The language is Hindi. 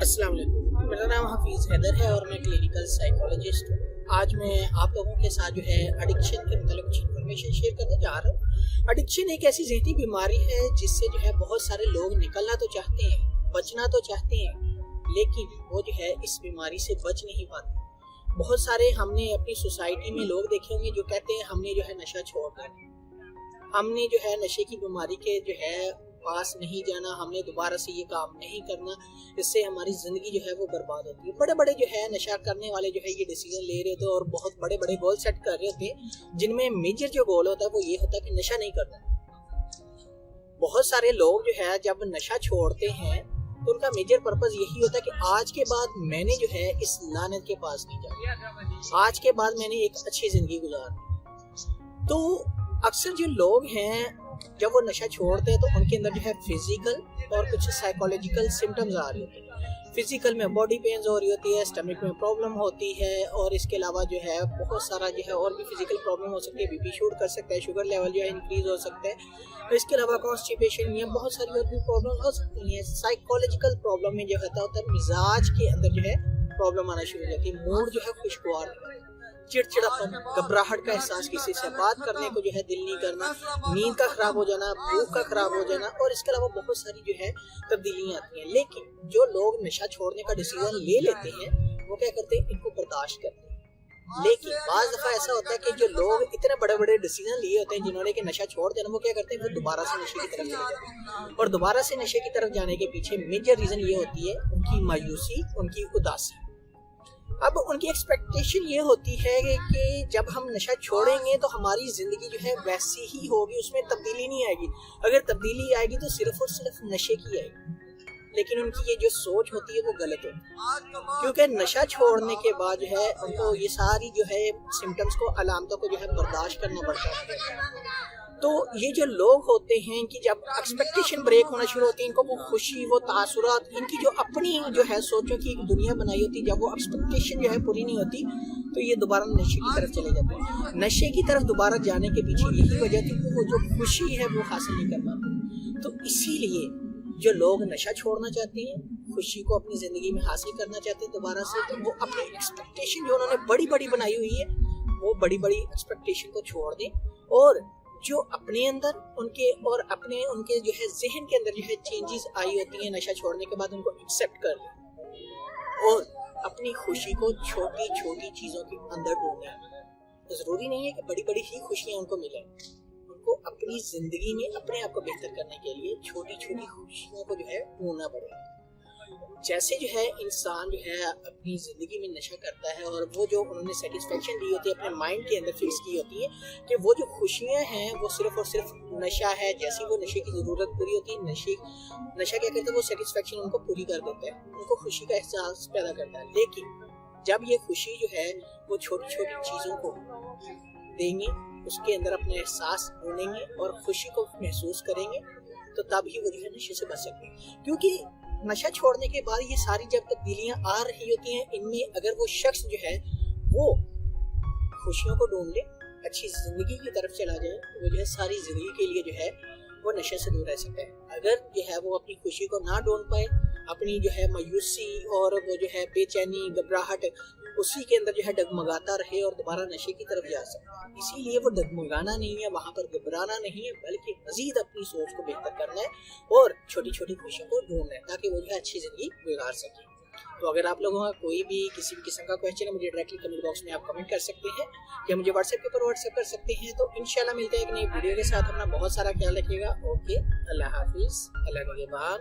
अस्सलाम वालेकुम। मेरा नाम हफीज़ हैदर है और मैं क्लिनिकल साइकोलॉजिस्ट हूँ। आज मैं आप लोगों के साथ जो है एडिक्शन के मतलब कुछ इन्फॉर्मेशन शेयर करने जा रहा हूँ। एडिक्शन एक ऐसी ज़हनी बीमारी है जिससे जो है बहुत सारे लोग निकलना तो चाहते हैं, बचना तो चाहते हैं, लेकिन वो जो है इस बीमारी से बच नहीं पाते। बहुत सारे हमने अपनी सोसाइटी में लोग देखे होंगे जो कहते हैं हमने जो है नशा छोड़ दिया, हमने जो है नशे की बीमारी के जो है पास नहीं जाना, हमने दोबारा से ये काम नहीं करना, इससे हमारी ज़िंदगी जो है वो बर्बाद होती है। बड़े बड़े जो है नशा करने वाले जो है ये डिसीजन ले रहे होते हैं और बहुत बड़े बड़े गोल सेट कर रहे होते हैं, जिनमें मेजर जो गोल होता है वो ये होता है कि नशा नहीं करना। बहुत सारे लोग जो है जब नशा छोड़ते हैं तो उनका मेजर पर्पस यही होता है कि आज के बाद मैंने जो है इस लानत के पास नहीं जाना, आज के बाद मैंने एक अच्छी ज़िंदगी गुजारनी। तो अक्सर जो लोग हैं जब वो नशा छोड़ते हैं तो उनके अंदर जो है फिजिकल और कुछ साइकोलॉजिकल सिम्टम्स आ रहे होते हैं। फिजिकल में बॉडी पेन्स हो रही होती है, स्टमक में प्रॉब्लम होती है और इसके अलावा जो है बहुत सारा जो है और भी फिजिकल प्रॉब्लम हो सकती है, बीपी शूट कर सकता है, शुगर लेवल जो है इंक्रीज हो सकता है। इसके अलावा कॉन्स्टिपेशन या बहुत सारी और भी प्रॉब्लम हो सकती हैं। साइकोलॉजिकल प्रॉब्लम में जो होता है मिजाज के अंदर जो है प्रॉब्लम आना शुरू हो जाती है, मूड जो है खुशगवार, चिड़चिड़ापन, घबराहट का एहसास, किसी से बात करने को जो है दिल नहीं करना, नींद का खराब हो जाना, भूख का खराब हो जाना और इसके अलावा बहुत सारी जो है तब्दीलियां आती हैं। लेकिन जो लोग नशा छोड़ने का डिसीजन ले लेते हैं वो क्या करते हैं, इनको बर्दाश्त करते हैं। लेकिन बाज़ दफ़ा ऐसा होता है कि जो लोग इतने बड़े बड़े डिसीजन लिए होते हैं जिन्होंने कि नशा छोड़ देना, वो क्या करते हैं, वो दोबारा से नशे की तरफ चले जाते हैं। और दोबारा से नशे की तरफ जाने के पीछे मेजर रीज़न ये होती है उनकी मायूसी, उनकी उदासी। अब उनकी एक्सपेक्टेशन ये होती है कि जब हम नशा छोड़ेंगे तो हमारी ज़िंदगी जो है वैसी ही होगी, उसमें तब्दीली नहीं आएगी। अगर तब्दीली आएगी तो सिर्फ और सिर्फ नशे की आएगी। लेकिन उनकी ये जो सोच होती है वो गलत होती है, क्योंकि नशा छोड़ने के बाद जो है उनको ये सारी जो है सिम्टम्स को, अलामतों को जो है बर्दाश्त करना पड़ता है। तो ये जो लोग होते हैं कि जब एक्सपेक्टेशन ब्रेक होना शुरू होती है, इनको वो खुशी, वो तासुरात, इनकी जो अपनी जो है सोचों की एक दुनिया बनाई होती है, जब वो एक्सपेक्टेशन जो है पूरी नहीं होती तो ये दोबारा नशे की तरफ चले जाते हैं। नशे की तरफ दोबारा जाने के पीछे यही वजह थी कि वो जो खुशी है वो हासिल नहीं कर पाते। तो इसीलिए जो लोग नशा छोड़ना चाहते हैं, खुशी को अपनी ज़िंदगी में हासिल करना चाहते हैं दोबारा से, तो वो अपनी एक्सपेक्टेशन जो उन्होंने बड़ी बड़ी बनाई हुई है वो बड़ी बड़ी एक्सपेक्टेशन को छोड़ दें और जो अपने अंदर उनके जो है जहन के अंदर जो है चेंजेस आई होती हैं नशा छोड़ने के बाद, उनको एक्सेप्ट कर लें और अपनी खुशी को छोटी छोटी चीज़ों के अंदर ढूंढें। ज़रूरी नहीं है कि बड़ी बड़ी ही खुशियाँ उनको मिलें, उनको अपनी ज़िंदगी में अपने आप को बेहतर करने के लिए छोटी छोटी खुशियों को जो है ढूंढना पड़ेगा। जैसे जो है इंसान जो है अपनी ज़िंदगी में नशा करता है और वो जो उन्होंने सेटिस्फेक्शन दी होती है अपने माइंड के अंदर फिक्स की होती है कि वो जो खुशियाँ हैं वो सिर्फ और सिर्फ नशा है। जैसे वो नशे की ज़रूरत पूरी होती है, नशा क्या करता है, वो सेटिस्फेक्शन उनको पूरी कर देता है, उनको खुशी का एहसास पैदा करता है। लेकिन जब ये खुशी जो है वो छोटी छोटी चीज़ों को देंगे, उसके अंदर अपना एहसास ढूंढेंगे और खुशी को महसूस करेंगे, तो तब ही वो जो है नशे से बच सकते हैं। क्योंकि नशा छोड़ने के बाद ये सारी जब तब्दीलियां आ रही होती हैं, इनमें अगर वो शख्स जो है वो खुशियों को ढूंढ ले, अच्छी जिंदगी की तरफ चला जाए, तो वो जो है सारी जिंदगी के लिए जो है वो नशे से दूर रह सकता है। अगर जो है वो अपनी खुशी को ना ढूंढ पाए, अपनी जो है मायूसी और वो जो है बेचैनी, घबराहट, उसी के अंदर जो है डगमगाता रहे और दोबारा नशे की तरफ जा सकता। इसीलिए वो डगमगाना नहीं है, वहाँ पर घबराना नहीं है, बल्कि मजीद अपनी सोच को बेहतर करना है और छोटी छोटी खुशियों को ढूंढना है ताकि वो जो है अच्छी जिंदगी गुजार सके। तो अगर आप लोगों का कोई भी किसी भी किस्म का क्वेश्चन है, मुझे डायरेक्टली कमेंट बॉक्स में आप कमेंट कर सकते हैं या मुझे व्हाट्सएप के ऊपर व्हाट्सएप कर सकते हैं। तो इंशाल्लाह मिलते हैं एक नई वीडियो के साथ। अपना बहुत सारा ख्याल रखिएगा। ओके, अल्लाह हाफिज़, अल्लाह निगहबान।